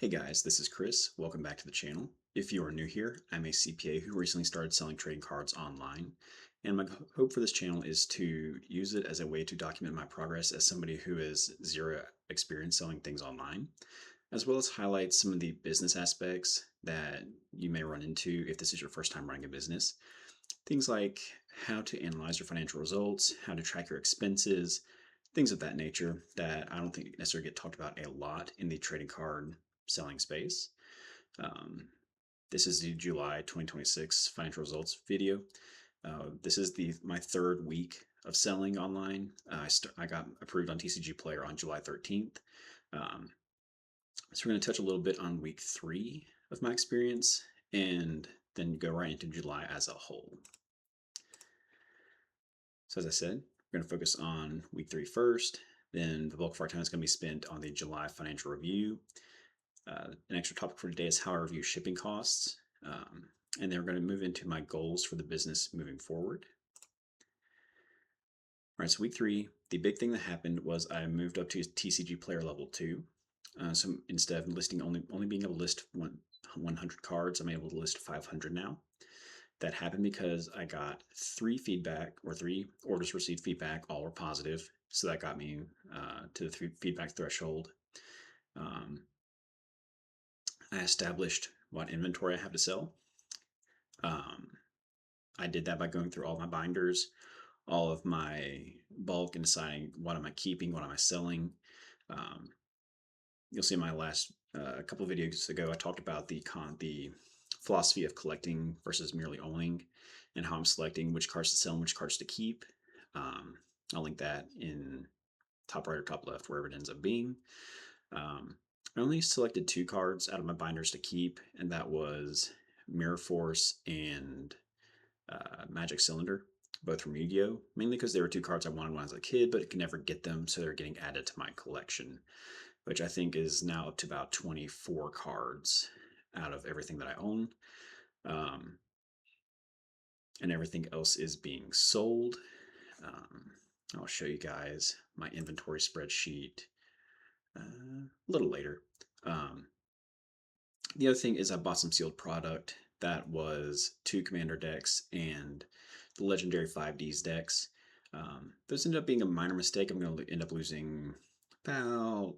Hey guys, this is Chris. Welcome back to the channel. If you are new here, I'm a CPA who recently started selling trading cards online. And my hope for this channel is to use it as a way to document my progress as somebody who has zero experience selling things online, as well as highlight some of the business aspects that you may run into if this is your first time running a business. Things like how to analyze your financial results, how to track your expenses, things of that nature that I don't think necessarily get talked about a lot in the trading card selling space. Um, this is the July 2026 financial results video. This is my third week of selling online. I got approved on TCG Player on July 13th. Um, so we're going to touch a little bit on week 3 of my experience and then go right into July as a whole. So as I said, we're going to focus on week 3 first. Then the bulk of our time is going to be spent on the July financial review. An extra topic for today is how I review shipping costs. And then we're going to move into my goals for the business moving forward. All right, so week 3, the big thing that happened was I moved up to TCG Player Level 2. So instead of listing only being able to list 100 cards, I'm able to list 500 now. That happened because I got 3 orders received feedback, all were positive. So that got me to the feedback threshold. I established what inventory I have to sell. I did that by going through all my binders, all of my bulk, and deciding what am I keeping, what am I selling. You'll see in my last couple of videos ago, I talked about the philosophy of collecting versus merely owning, and how I'm selecting which cards to sell and which cards to keep. I'll link that in top right or top left, wherever it ends up being. I only selected 2 cards out of my binders to keep, and that was Mirror Force and Magic Cylinder, both from Yu-Gi-Oh! Mainly because they were 2 cards I wanted when I was a kid, but could never get them, so they're getting added to my collection, which I think is now up to about 24 cards out of everything that I own. And everything else is being sold. I'll show you guys my inventory spreadsheet a little later. The other thing is I bought some sealed product that was 2 commander decks and the legendary 5Ds decks. Those ended up being a minor mistake. I'm going to end up losing about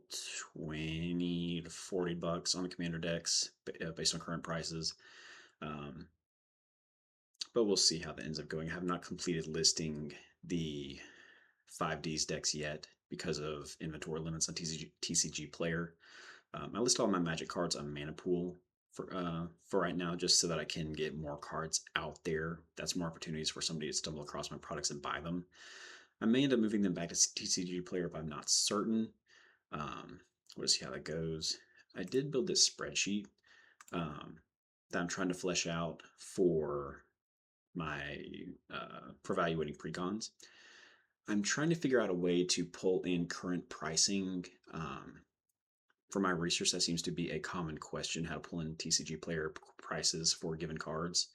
20 to 40 bucks on the commander decks based on current prices. But we'll see how that ends up going. I have not completed listing the 5Ds decks yet because of inventory limits on TCG Player. I list all my magic cards on Mana Pool for right now, just so that I can get more cards out there. That's more opportunities for somebody to stumble across my products and buy them. I may end up moving them back to TCG Player if I'm not certain. We'll see how that goes. I did build this spreadsheet that I'm trying to flesh out for my for evaluating precons. I'm trying to figure out a way to pull in current pricing. For my research, that seems to be a common question, how to pull in TCG Player prices for given cards.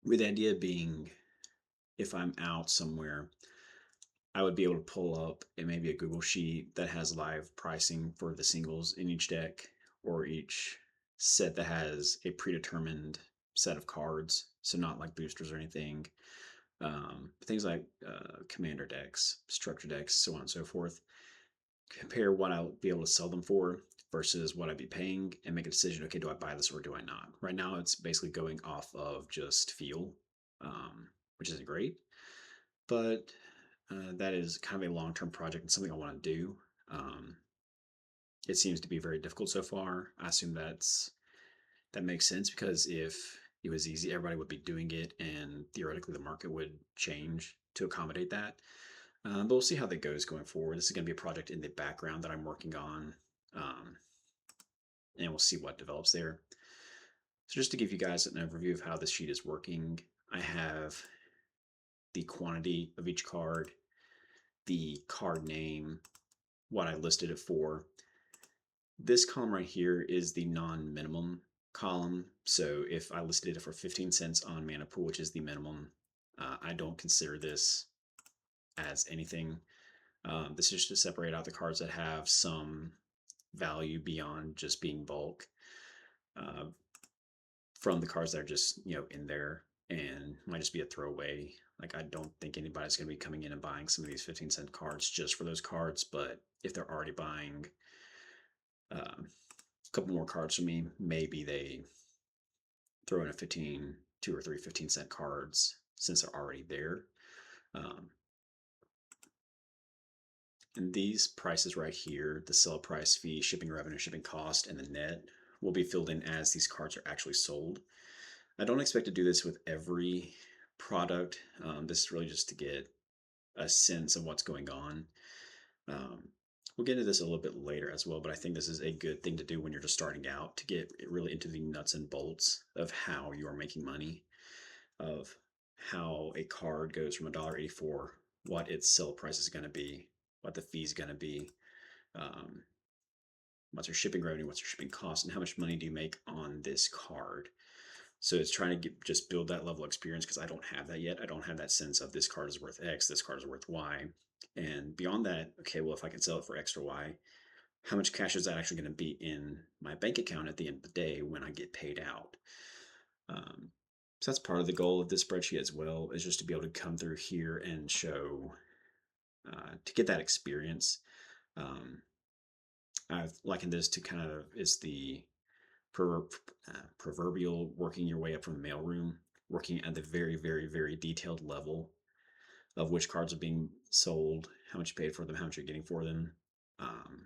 With the idea being, if I'm out somewhere, I would be able to pull up maybe a Google sheet that has live pricing for the singles in each deck, or each set that has a predetermined set of cards, so not like boosters or anything. Things like commander decks, structure decks, so on and so forth. Compare what I'll be able to sell them for versus what I'd be paying, and make a decision. Okay, do I buy this or do I not? Right now, it's basically going off of just feel, which isn't great, but that is kind of a long-term project and something I want to do. It seems to be very difficult so far. I assume that makes sense, because if it was easy, everybody would be doing it, and theoretically the market would change to accommodate that. But we'll see how that goes going forward. This is going to be a project in the background that I'm working on, and we'll see what develops there. So just to give you guys an overview of how this sheet is working, I have the quantity of each card, the card name, what I listed it for. This column right here is the non-minimum column. So if I listed it for 15 cents on Mana Pool, which is the minimum, I don't consider this as anything. This is just to separate out the cards that have some value beyond just being bulk uh, from the cards that are just in there and might just be a throwaway. Like I don't think anybody's going to be coming in and buying some of these 15-cent cards just for those cards. But if they're already buying a couple more cards from me, maybe they throw in a 15, 2 or 3 15-cent cards since they're already there. Um, and these prices right here, the sell price, fee, shipping revenue, shipping cost, and the net will be filled in as these cards are actually sold. I don't expect to do this with every product. This is really just to get a sense of what's going on. Um, we'll get into this a little bit later as well, but I think this is a good thing to do when you're just starting out to get really into the nuts and bolts of how you are making money, of how a card goes from $1.84, what its sell price is going to be, what the fee is going to be, um, what's your shipping revenue, what's your shipping cost, and how much money do you make on this card. So it's trying to just build that level of experience because I don't have that yet. I don't have that sense of this card is worth X, this card is worth Y. And beyond that, okay, well, if I can sell it for X or Y, how much cash is that actually going to be in my bank account at the end of the day when I get paid out? So that's part of the goal of this spreadsheet as well, is just to be able to come through here and show, to get that experience. I've likened this to kind of, it's the proverbial working your way up from the mailroom, working at the very, very, very detailed level of which cards are being sold, how much you paid for them, how much you're getting for them. Um,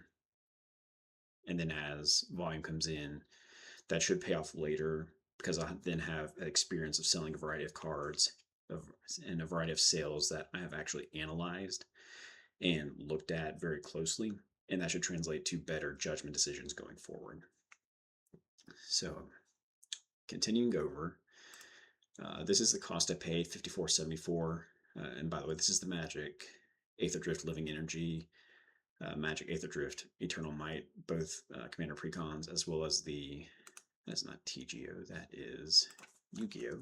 and then as volume comes in, that should pay off later because I then have an experience of selling a variety of cards and a variety of sales that I have actually analyzed and looked at very closely. And that should translate to better judgment decisions going forward. So continuing over, this is the cost I paid, $54.74. And by the way, this is the Magic Aether Drift Living Energy, Magic Aether Drift Eternal Might, both Commander Precons, as well as that's not TGO, that is Yu-Gi-Oh!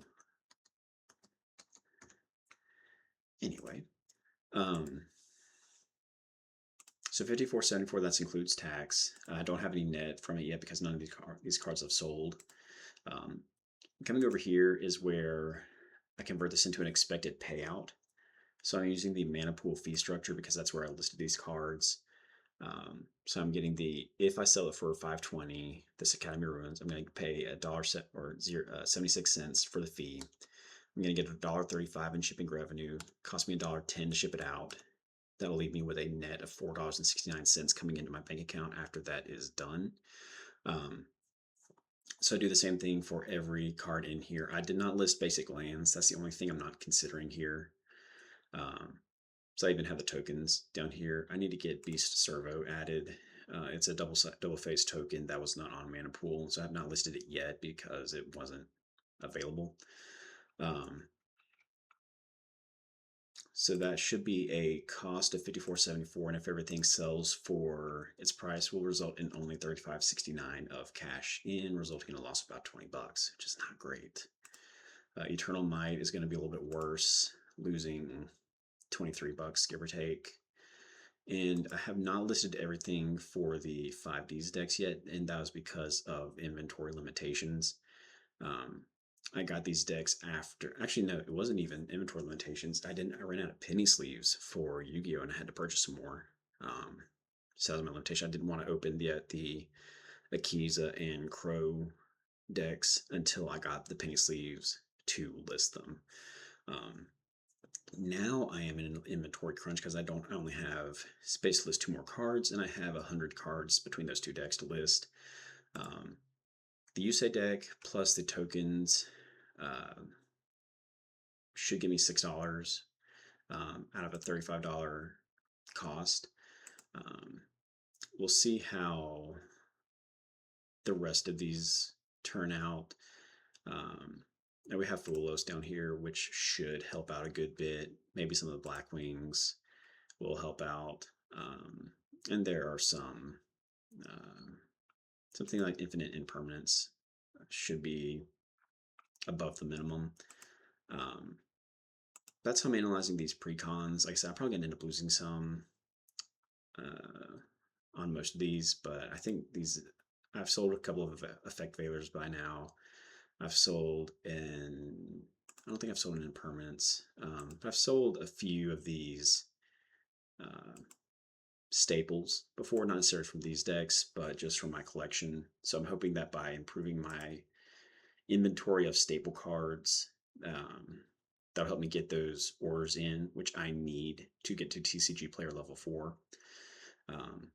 Anyway, so $54.74, that includes tax. I don't have any net from it yet because none of these cards have sold. Coming over here is where I convert this into an expected payout. So I'm using the mana pool fee structure because that's where I listed these cards. So I'm getting if I sell it for $5.20, this Academy Ruins, I'm going to pay $1.76 for the fee. I'm going to get $1.35 in shipping revenue. Cost me $1.10 to ship it out. That'll leave me with a net of $4.69 coming into my bank account after that is done. So I do the same thing for every card in here. I did not list basic lands. That's the only thing I'm not considering here. So I even have the tokens down here. I need to get Beast Servo added. It's a double face token that was not on Mana Pool, so I have not listed it yet because it wasn't available. So that should be a cost of $54.74, and if everything sells for its price, will result in only $35.69 of cash in, resulting in a loss of about $20, which is not great. Eternal Might is going to be a little bit worse, losing $23, give or take. And I have not listed everything for the 5Ds decks yet, and that was because of inventory limitations. I got these decks after, actually no, it wasn't even inventory limitations. I ran out of penny sleeves for Yu-Gi-Oh! And I had to purchase some more. So that was my limitation. I didn't want to open the Akiza and Crow decks until I got the penny sleeves to list them. Now I am in an inventory crunch because I only have space to list 2 more cards, and I have 100 cards between those 2 decks to list. The Yusei deck plus the tokens should give me $6 out of a $35 cost. We'll see how the rest of these turn out. And we have Fulos down here, which should help out a good bit. Maybe some of the Black Wings will help out. And there are something like Infinite Impermanence should be above the minimum. That's how I'm analyzing these precons. Like I said, I'm probably going to end up losing some. on most of these, but I think these I've sold a couple of effect veilers by now. I've sold in I don't think I've sold in impermanence. But I've sold a few of these uh, staples before, not necessarily from these decks, but just from my collection. So I'm hoping that by improving my inventory of staple cards, um, that'll help me get those orders in, which I need to get to TCG player level 4. Um,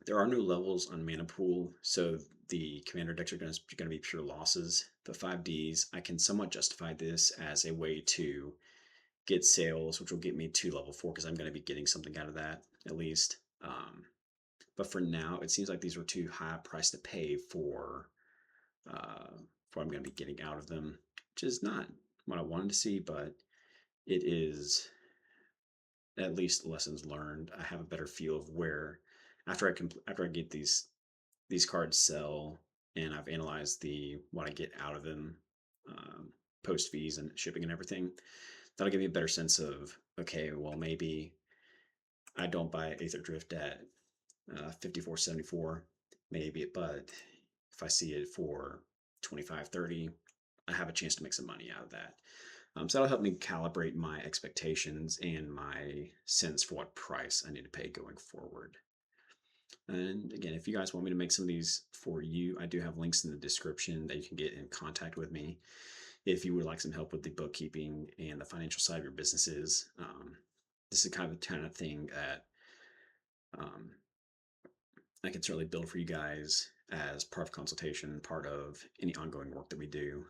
there are no levels on Mana Pool, so the commander decks are going to be pure losses. But 5Ds, I can somewhat justify this as a way to get sales, which will get me to level 4 because I'm going to be getting something out of that at least. But for now, it seems like these were too high a price to pay uh, for what I'm going to be getting out of them, which is not what I wanted to see, but it is at least lessons learned. I have a better feel of where after I get these cards sell and I've analyzed the what I get out of them, post fees and shipping and everything. That'll give me a better sense of, okay, well maybe I don't buy Aether Drift at 54.74, maybe, but if I see it for 25.30, I have a chance to make some money out of that. So that'll help me calibrate my expectations and my sense for what price I need to pay going forward. And again, if you guys want me to make some of these for you, I do have links in the description that you can get in contact with me if you would like some help with the bookkeeping and the financial side of your businesses. This is kind of the kind of thing that um, I can certainly build for you guys as part of consultation, part of any ongoing work that we do,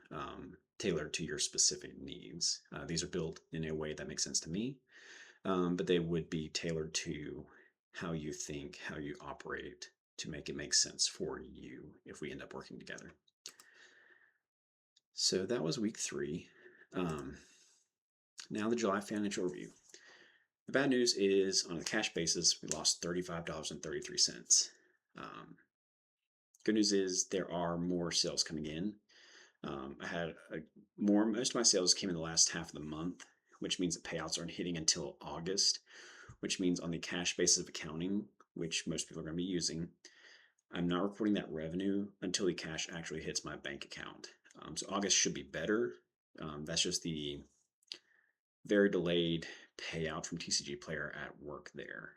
tailored to your specific needs. These are built in a way that makes sense to me, but they would be tailored to how you think, how you operate to make it make sense for you if we end up working together. So that was week 3. Now the July financial review. The bad news is on a cash basis, we lost $35.33. Good news is there are more sales coming in. I had most of my sales came in the last half of the month, which means the payouts aren't hitting until August, which means on the cash basis of accounting, which most people are going to be using, I'm not reporting that revenue until the cash actually hits my bank account. So August should be better. That's just the very delayed payout from TCG Player at work there.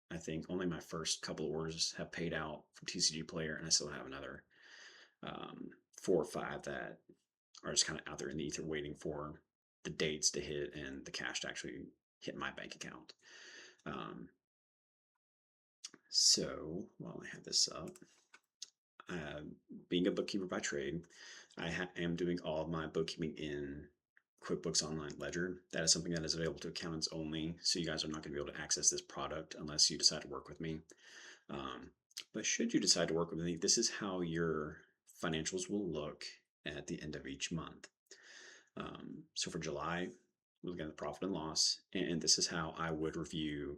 I think only my first couple of orders have paid out from TCG Player, and I still have another 4 or 5 that are just kind of out there in the ether waiting for the dates to hit and the cash to actually hit my bank account. So while I have this up, being a bookkeeper by trade, I am doing all of my bookkeeping in QuickBooks Online Ledger. That is something that is available to accountants only, so you guys are not going to be able to access this product unless you decide to work with me. But should you decide to work with me, this is how your financials will look at the end of each month. So for July, we're looking at the profit and loss, and this is how I would review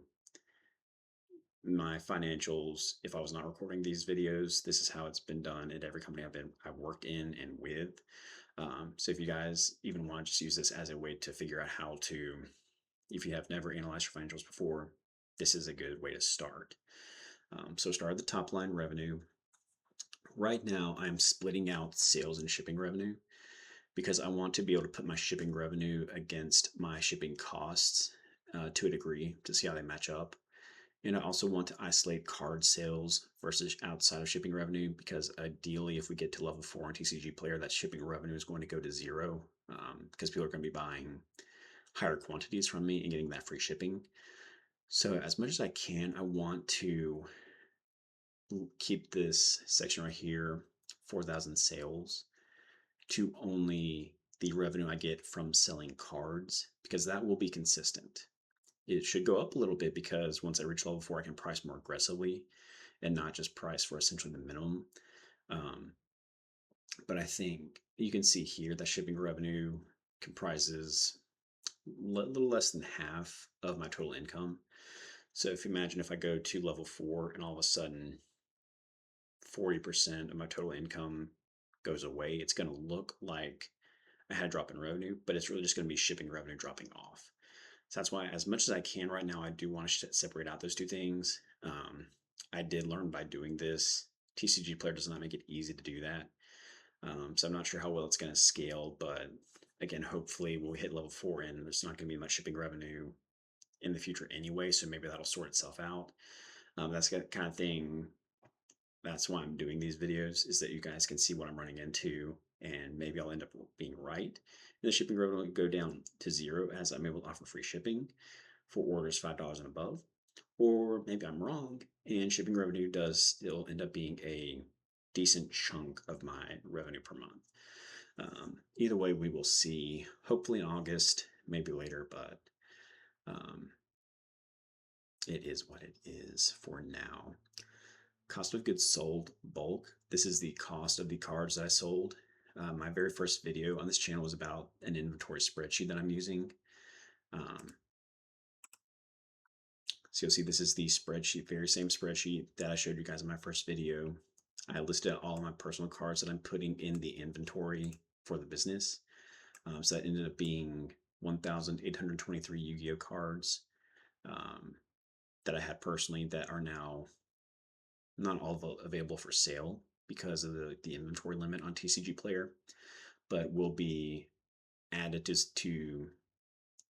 my financials if I was not recording these videos. This is how it's been done at every company I've worked in and with. So if you guys even want to just use this as a way to figure out how to, if you have never analyzed your financials before, this is a good way to start. So start at the top line revenue. Right now, I'm splitting out sales and shipping revenue because I want to be able to put my shipping revenue against my shipping costs to a degree to see how they match up. And I also want to isolate card sales versus outside of shipping revenue because ideally, if we get to level 4 on TCG Player, that shipping revenue is going to go to 0 because people are going to be buying higher quantities from me and getting that free shipping. So as much as I can, I want to keep this section right here, 4,000 sales, to only the revenue I get from selling cards because that will be consistent. It should go up a little bit because once I reach level 4, I can price more aggressively and not just price for essentially the minimum. But I think you can see here that shipping revenue comprises a little less than half of my total income. So if you imagine if I go to level 4 and all of a sudden 40% of my total income goes away, it's going to look like I had a drop in revenue, but it's really just going to be shipping revenue dropping off. So that's why, as much as I can right now, I do want to separate out those two things. I did learn by doing this. TCG Player does not make it easy to do that. So I'm not sure how well it's going to scale, but again, hopefully we'll hit level 4 and there's not going to be much shipping revenue in the future anyway, so maybe that'll sort itself out. That's the kind of thing. That's why I'm doing these videos, is that you guys can see what I'm running into, and maybe I'll end up being right. And the shipping revenue will go down to 0 as I'm able to offer free shipping for orders $5 and above. Or maybe I'm wrong, and shipping revenue does still end up being a decent chunk of my revenue per month. Either way, we will see. Hopefully in August, maybe later, but um, it is what it is for now. Cost of goods sold bulk. This is the cost of the cards that I sold. My very first video on this channel was about an inventory spreadsheet that I'm using. So you'll see this is the spreadsheet, very same spreadsheet that I showed you guys in my first video. I listed all of my personal cards that I'm putting in the inventory for the business. So that ended up being 1,823 Yu-Gi-Oh cards that I had personally that are now not all available for sale because of the inventory limit on TCG Player, but will be added to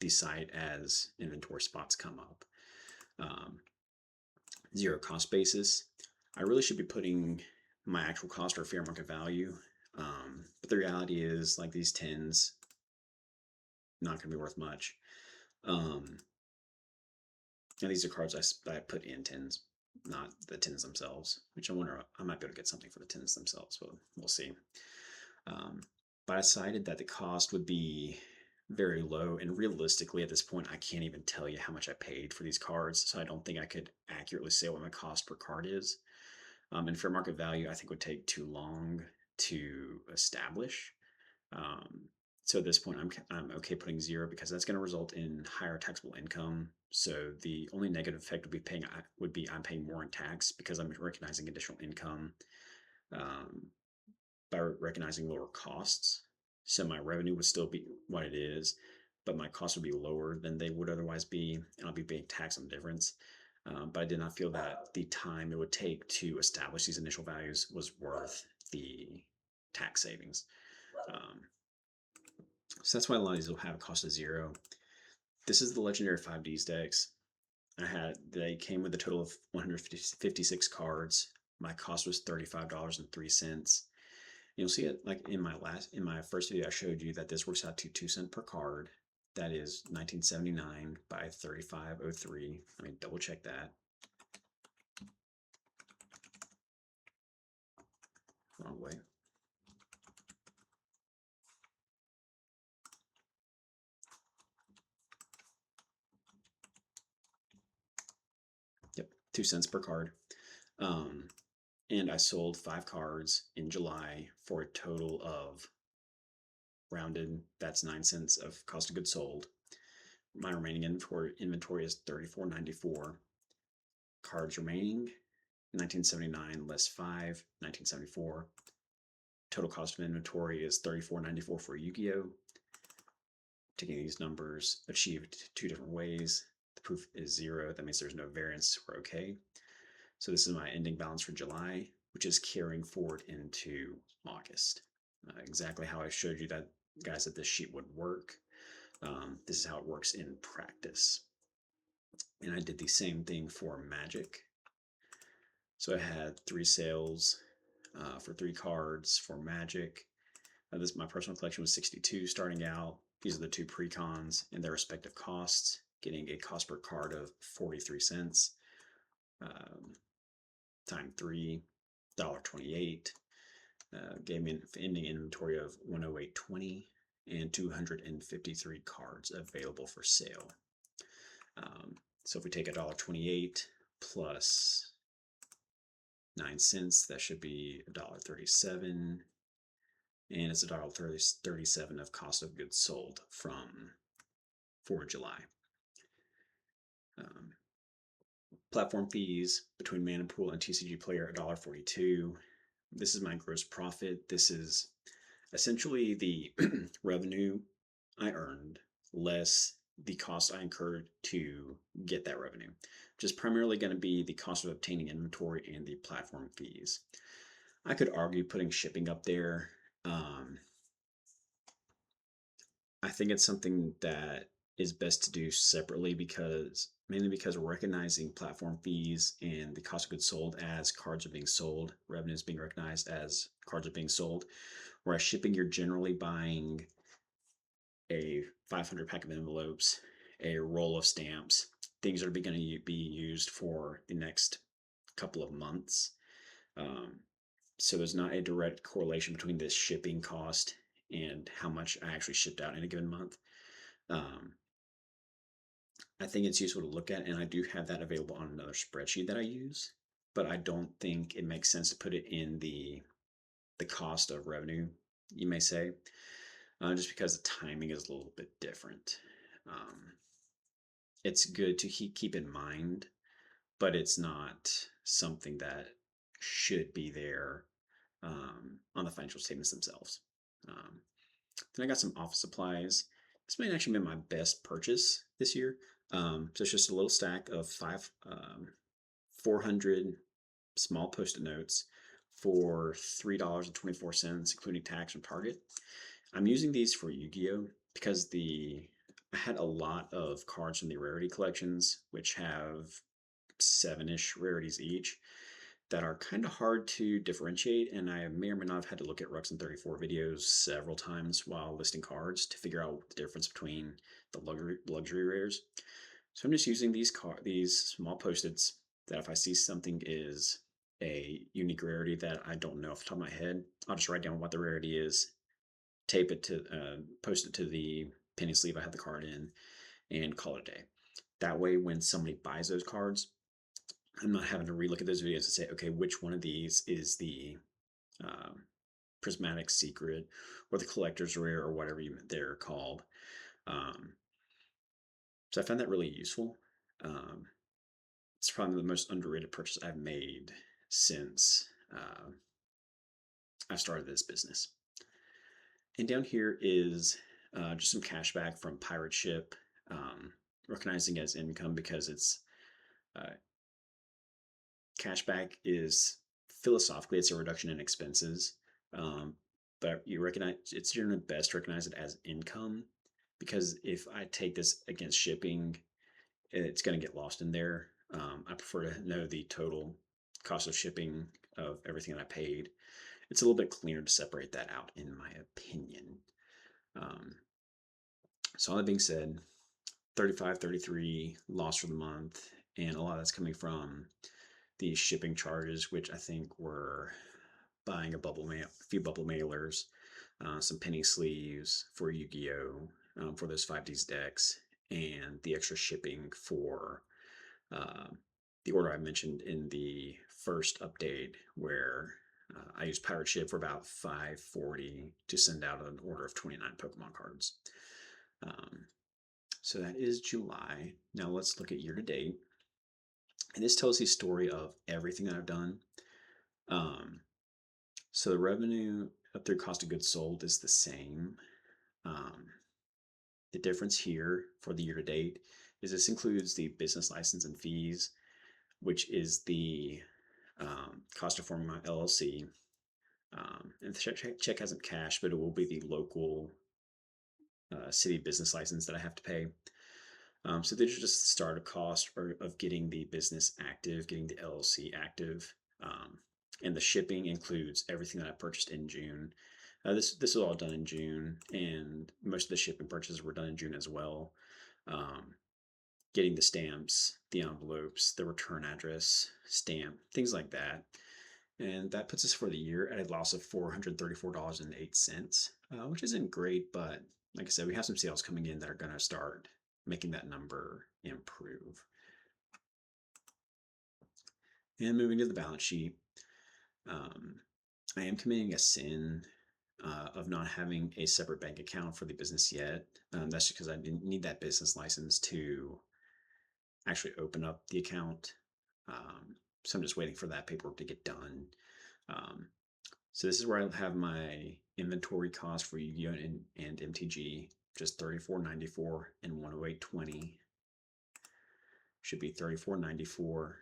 the site as inventory spots come up. 0 cost basis. I really should be putting my actual cost or fair market value, but the reality is, like, these tins not going to be worth much. And these are cards I put in tins, not the tins themselves, which I wonder, I might be able to get something for the tins themselves, but we'll see. But I decided that the cost would be very low, and realistically at this point I can't even tell you how much I paid for these cards, so I don't think I could accurately say what my cost per card is. And fair market value I think would take too long to establish. So at this point I'm okay putting 0 because that's going to result in higher taxable income. So the only negative effect would be I'm paying more in tax because I'm recognizing additional income by recognizing lower costs. So my revenue would still be what it is, but my costs would be lower than they would otherwise be, and I'll be paying tax on the difference. But I did not feel that the time it would take to establish these initial values was worth the tax savings. So that's why a lot of these will have a cost of 0. This is the legendary 5Ds decks. They came with a total of 156 cards. My cost was $35.03. You'll see it like in my first video I showed you that this works out to 2 cents per card. That is 1979 by 3503. Let me double check that. Wrong way. Yep, 2 cents per card. And I sold 5 cards in July for a total of, rounded, that's 9 cents of cost of goods sold. My remaining inventory is $34.94. Cards remaining, 1979 less 5, 1974. Total cost of inventory is $34.94 for Yu-Gi-Oh! Taking these numbers achieved 2 different ways. The proof is 0. That means there's no variance. We're okay. So this is my ending balance for July, which is carrying forward into August. Exactly how I showed you that, guys, that this sheet would work. This is how it works in practice. And I did the same thing for Magic. So I had 3 sales for 3 cards for Magic. My personal collection was 62 starting out. These are the 2 precons and their respective costs, getting a cost per card of 43 cents times 3, $1.28. Gave me an ending inventory of 108.20 and 253 cards available for sale. So if we take $1.28 plus 9 cents, that should be $1.37, and it's $1.37 of cost of goods sold for July. Platform fees between Mana Pool and TCG Player, $1.42. This is my gross profit. This is essentially the revenue I earned less the cost I incurred to get that revenue, which is primarily going to be the cost of obtaining inventory and the platform fees. I could argue putting shipping up there. Um, I think it's something that is best to do separately because mainly because we're recognizing platform fees and the cost of goods sold as cards are being sold, revenue is being recognized as cards are being sold. Whereas shipping, you're generally buying a 500 pack of envelopes, a roll of stamps, things that are going to be used for the next couple of months. Um, so there's not a direct correlation between this shipping cost and how much I actually shipped out in a given month. Um, I think it's useful to look at, and I do have that available on another spreadsheet that I use, but I don't think it makes sense to put it in the cost of revenue, you may say, just because the timing is a little bit different. Um, it's good to keep in mind, but it's not something that should be there on the financial statements themselves. Um, then I got some office supplies. This might actually be my best purchase this year. So it's just a little stack of 400 small post-it notes for $3.24, including tax from Target. I'm using these for Yu-Gi-Oh because I had a lot of cards from the rarity collections, which have seven-ish rarities each, that are kind of hard to differentiate, and I may or may not have had to look at Ruxin 34 videos several times while listing cards to figure out the difference between the luxury rares. So I'm just using these small post-its that if I see something is a unique rarity that I don't know off the top of my head, I'll just write down what the rarity is, tape it to post it to the penny sleeve I have the card in, and call it a day. That way, when somebody buys those cards, I'm not having to relook at those videos and say, okay, which one of these is the um, prismatic secret or the collector's rare or whatever they're called. Um, so I found that really useful. Um, it's probably the most underrated purchase I've made since I started this business. And down here is just some cash back from Pirate Ship, recognizing as income because it's uh, cashback is philosophically it's a reduction in expenses, um, but you recognize it's generally best to recognize it as income because if I take this against shipping, it's going to get lost in there. I prefer to know the total cost of shipping of everything that I paid. It's a little bit cleaner to separate that out, in my opinion. Um, so all that being said, 35, 33 loss for the month, and a lot of that's coming from the shipping charges, which I think were buying a few bubble mailers, some penny sleeves for Yu-Gi-Oh, for those 5Ds decks, and the extra shipping for uh, the order I mentioned in the first update, where I used Pirate Ship for about $5.40 to send out an order of 29 Pokemon cards. Um, so that is July. Now let's look at year to date. And this tells the story of everything that I've done. Um, so the revenue up through cost of goods sold is the same. Um, the difference here for the year to date is this includes the business license and fees, which is the cost of forming my LLC. And the check hasn't cashed, but it will be the local city business license that I have to pay. So these are just the startup costs of getting the business active, getting the LLC active. And the shipping includes everything that I purchased in June. This was all done in June, and most of the shipping purchases were done in June as well. Um, Getting the stamps, the envelopes, the return address, stamp, things like that. And that puts us for the year at a loss of $434.08, which isn't great, but like I said, we have some sales coming in that are going to start making that number improve. And moving to the balance sheet, um, I am committing a sin of not having a separate bank account for the business yet. That's because I didn't need that business license to actually open up the account. So I'm just waiting for that paperwork to get done. Um, so this is where I have my inventory cost for Yu-Gi-Oh and MTG. just 34.94 and 108.20 should be 34.94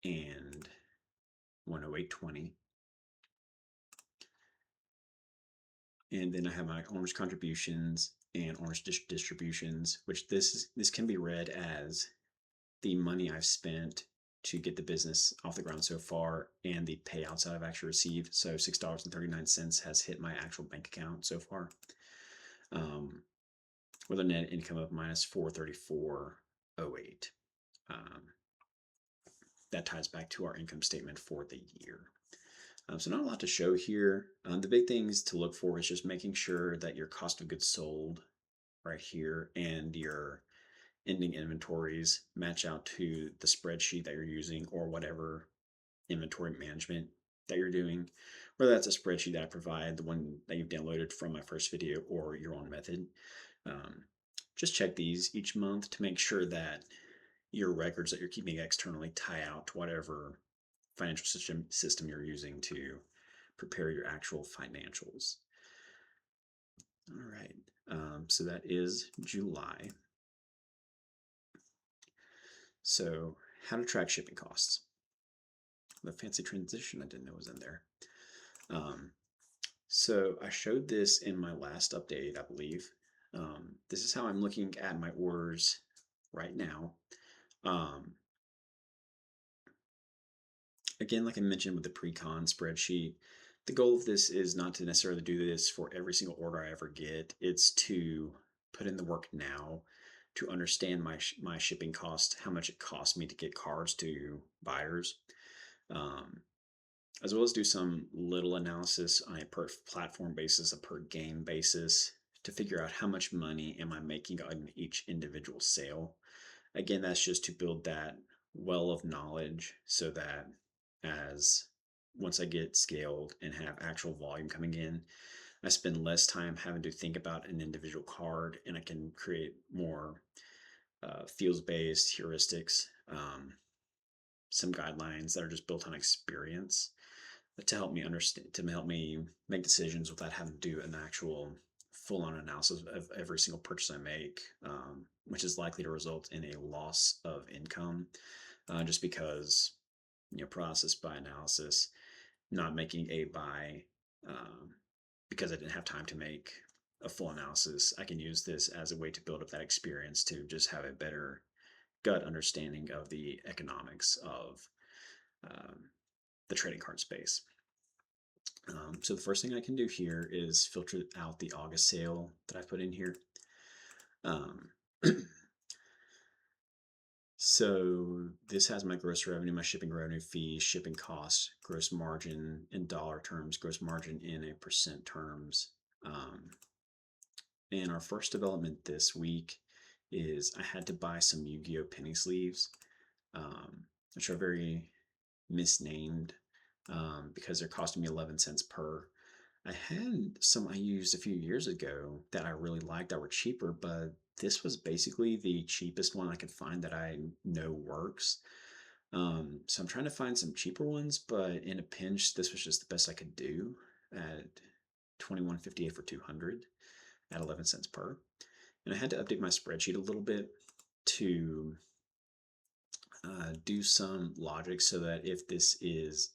and 108.20. And then I have my orange contributions and orange distributions, which this can be read as the money I've spent to get the business off the ground so far and the payouts that I've actually received. So $6.39 has hit my actual bank account so far, with a net income of minus 434.08. That ties back to our income statement for the year. So not a lot to show here. The big things to look for is just making sure that your cost of goods sold right here and your ending inventories match out to the spreadsheet that you're using or whatever inventory management that you're doing, whether that's a spreadsheet that I provide, the one that you've downloaded from my first video, or your own method. Just check these each month to make sure that your records that you're keeping externally tie out to whatever financial system you're using to prepare your actual financials. All right, so that is July. So how to track shipping costs. The fancy transition I didn't know was in there. So I showed this in my last update, I believe. This is how I'm looking at my orders right now. Again, like I mentioned with the pre-con spreadsheet, the goal of this is not to necessarily do this for every single order I ever get. It's to put in the work now to understand my shipping cost, how much it costs me to get cards to buyers, as well as do some little analysis on a per platform basis, a per game basis, to figure out how much money am I making on each individual sale. Again, that's just to build that well of knowledge so that as once I get scaled and have actual volume coming in, I spend less time having to think about an individual card, and I can create more fields-based heuristics, some guidelines that are just built on experience to help me understand, to help me make decisions without having to do an actual full-on analysis of every single purchase I make, which is likely to result in a loss of income, just because, process by analysis, not making a buy because I didn't have time to make a full analysis. I can use this as a way to build up that experience to just have a better gut understanding of the economics of the trading card space. So the first thing I can do here is filter out the August sale that I put in here. So this has my gross revenue, my shipping revenue, fees, shipping costs, gross margin in dollar terms, gross margin in a percent terms. And our first development this week is I had to buy some Yu-Gi-Oh! Penny sleeves, which are very misnamed because they're costing me 11 cents per. I had some I used a few years ago that I really liked that were cheaper, but this was basically the cheapest one I could find that I know works. So I'm trying to find some cheaper ones, but in a pinch, this was just the best I could do at $21.58 for 200 at 11 cents per. And I had to update my spreadsheet a little bit to do some logic so that if this is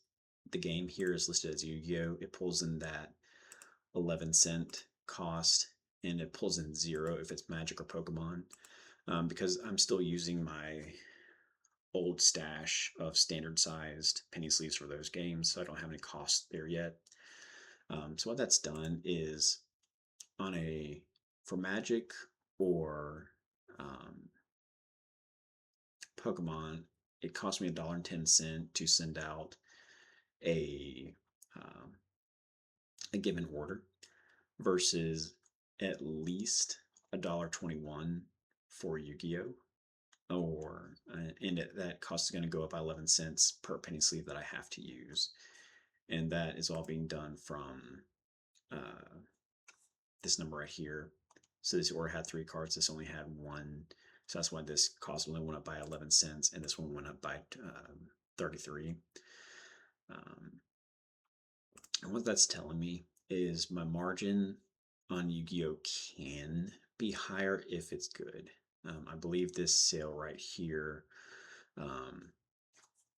the game here is listed as Yu-Gi-Oh, it pulls in that 11-cent cost, and it pulls in 0 if it's Magic or Pokemon, because I'm still using my old stash of standard sized penny sleeves for those games, so I don't have any costs there yet. So what that's done is for Magic or Pokemon, it cost me $1.10 to send out a a given order, versus at least $1.21 for Yu-Gi-Oh! And that cost is going to go up by 11 cents per penny sleeve that I have to use, and that is all being done from this number right here. So this order had 3 cards, this only had 1, so that's why this cost only went up by 11 cents, and this one went up by 33. And what that's telling me is my margin on Yu-Gi-Oh! Can be higher if it's good. I believe this sale right here, um,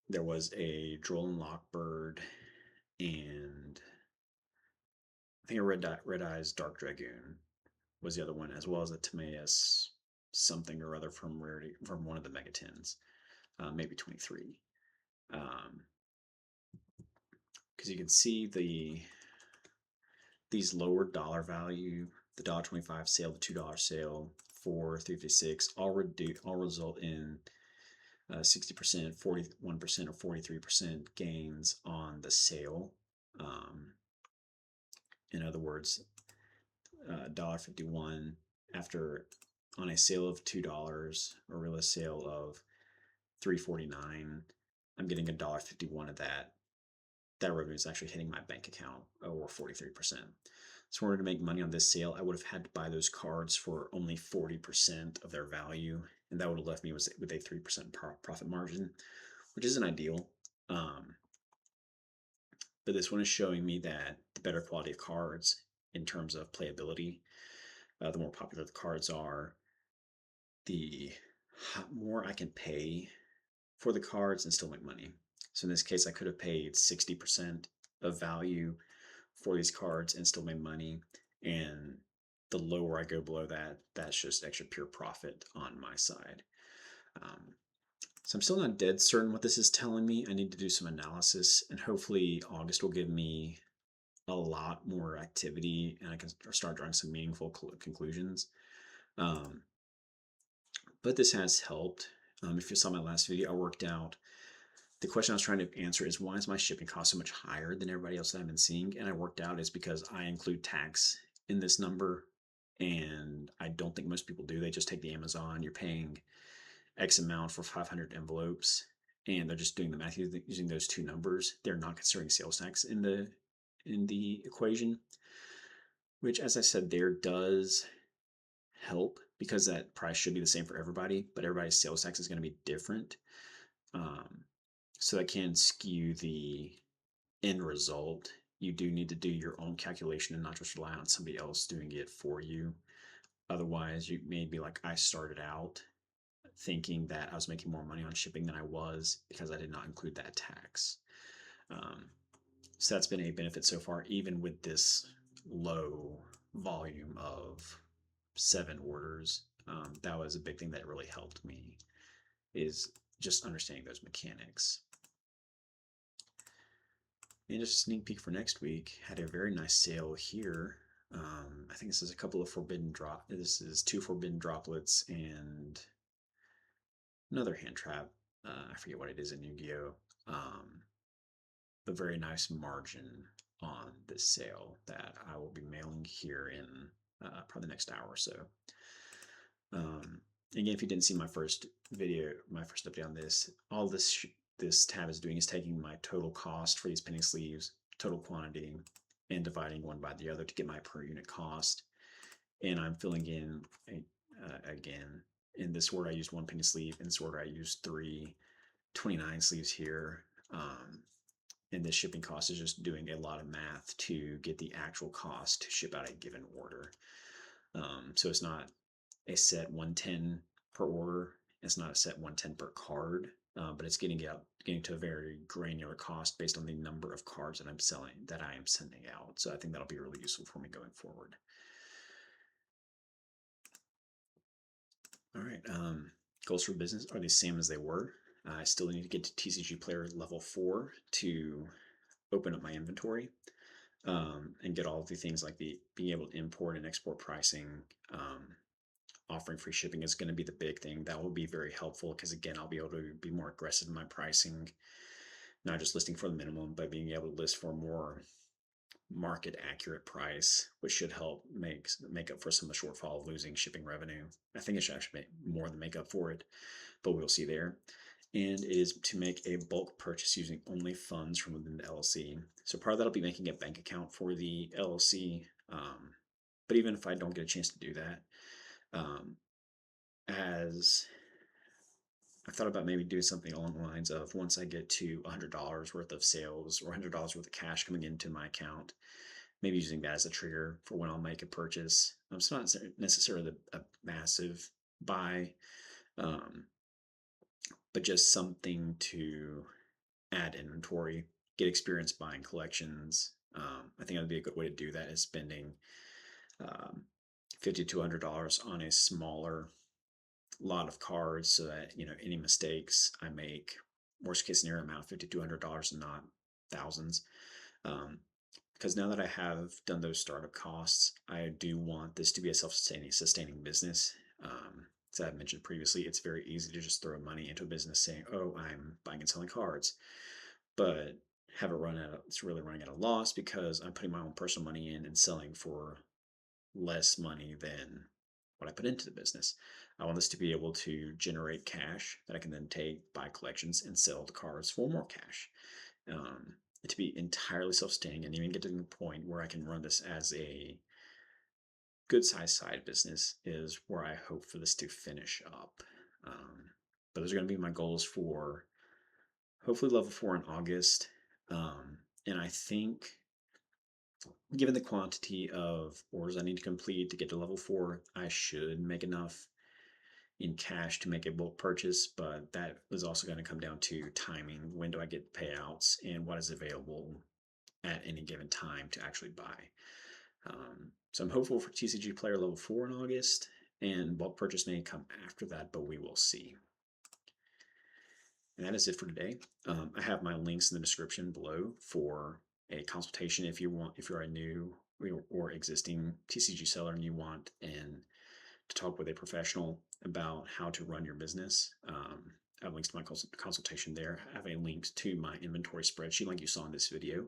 there was a Droll Lockbird and I think a Red Eyes Dark Dragoon was the other one, as well as a Timaeus something or other from rarity from one of the Mega Tens, maybe 23. Because you can see these lower dollar value, the $1.25 sale, the $2 sale, 4, 356, all result in 60%, 41%, or 43% gains on the sale. In other words, $1.51 after on a sale of $2 or real sale of $3.49, I'm getting $1.51 of that. That revenue is actually hitting my bank account, or 43%. So in order to make money on this sale, I would have had to buy those cards for only 40% of their value, and that would have left me with a 3% profit margin, which isn't ideal. But this one is showing me that the better quality of cards in terms of playability, the more popular the cards are, the more I can pay for the cards and still make money. So in this case, I could have paid 60% of value for these cards and still made money. And the lower I go below that, that's just extra pure profit on my side. So I'm still not dead certain what this is telling me. I need to do some analysis, and hopefully August will give me a lot more activity and I can start drawing some meaningful conclusions. But this has helped. If you saw my last video, I worked out the question I was trying to answer is, why is my shipping cost so much higher than everybody else that I've been seeing? And I worked out is because I include tax in this number, and I don't think most people do. They just take the Amazon, you're paying X amount for 500 envelopes, and they're just doing the math using those two numbers. They're not considering sales tax in the equation, which, as I said, there does help because that price should be the same for everybody, but everybody's sales tax is going to be different. So that can skew the end result. You do need to do your own calculation and not just rely on somebody else doing it for you. Otherwise, you may be like I started out thinking that I was making more money on shipping than I was because I did not include that tax. So that's been a benefit so far, even with this low volume of 7 orders. That was a big thing that really helped me, is just understanding those mechanics. And just a sneak peek for next week, had a very nice sale here. I think this is a couple of this is 2 forbidden droplets and another hand trap. I forget what it is in Yu-Gi-Oh! A very nice margin on this sale that I will be mailing here in probably the next hour or so. Again, if you didn't see my first update on this, all this tab is doing is taking my total cost for these penny sleeves, total quantity, and dividing one by the other to get my per unit cost. And I'm filling in again. In this order, I used 1 penny sleeve. In this order, I used 29 sleeves here. And this shipping cost is just doing a lot of math to get the actual cost to ship out a given order. So it's not a set 110 per order. It's not a set 110 per card, but it's getting to a very granular cost based on the number of cards that I am sending out. So I think that'll be really useful for me going forward. All right, goals for business are the same as they were. I still need to get to TCG player level 4 to open up my inventory. And get all of the things like being able to import and export pricing. Offering free shipping is going to be the big thing. That will be very helpful because, again, I'll be able to be more aggressive in my pricing, not just listing for the minimum, but being able to list for a more market accurate price, which should help make up for some of the shortfall of losing shipping revenue. I think it should actually make more than make up for it, but we'll see there. And it is to make a bulk purchase using only funds from within the LLC. So part of that will be making a bank account for the LLC. But even if I don't get a chance to do that, as I thought about maybe doing something along the lines of, once I get to $100 worth of sales or $100 worth of cash coming into my account, maybe using that as a trigger for when I'll make a purchase. It's not necessarily a massive buy, um, but just something to add inventory, get experience buying collections. I think that'd be a good way to do that is spending um, $50 to $100 on a smaller lot of cards, so that any mistakes I make, worst case scenario amount $50 to $100 and not thousands. Um, because now that I have done those startup costs, I do want this to be a self-sustaining business. As I've mentioned previously, it's very easy to just throw money into a business saying, "Oh, I'm buying and selling cards," but have it run out. It's really running at a loss because I'm putting my own personal money in and selling for less money than what I put into the business. I want this to be able to generate cash that I can then take, buy collections, and sell the cards for more cash. Um, to be entirely self-sustaining and even get to the point where I can run this as a good sized side business is where I hope for this to finish up. But those are going to be my goals for hopefully level 4 in August. And I think, given the quantity of orders I need to complete to get to level 4, I should make enough in cash to make a bulk purchase, but that is also going to come down to timing. When do I get payouts and what is available at any given time to actually buy? So I'm hopeful for TCG Player level 4 in August, and bulk purchase may come after that, but we will see. And that is it for today. I have my links in the description below for a consultation if you're a new or existing TCG seller and you want to talk with a professional about how to run your business. I have links to my consultation there. I have a link to my inventory spreadsheet like you saw in this video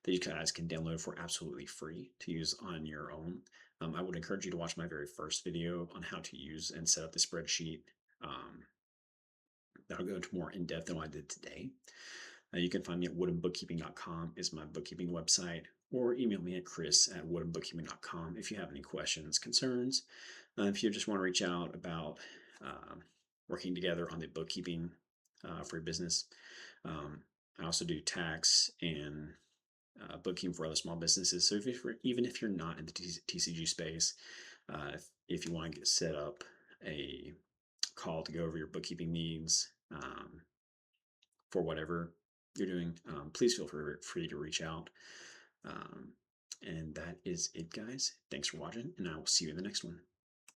that you guys can download for absolutely free to use on your own. I would encourage you to watch my very first video on how to use and set up the spreadsheet. That'll go into more in depth than what I did today. You can find me at woodhambookkeeping.com is my bookkeeping website, or email me at chris@woodhambookkeeping.com if you have any questions, concerns. If you just want to reach out about working together on the bookkeeping for your business. I also do tax and bookkeeping for other small businesses. So even if you're not in the TCG space, if you want to get set up a call to go over your bookkeeping needs for whatever you're doing, please feel free to reach out. And that is it, guys. Thanks for watching, and I will see you in the next one.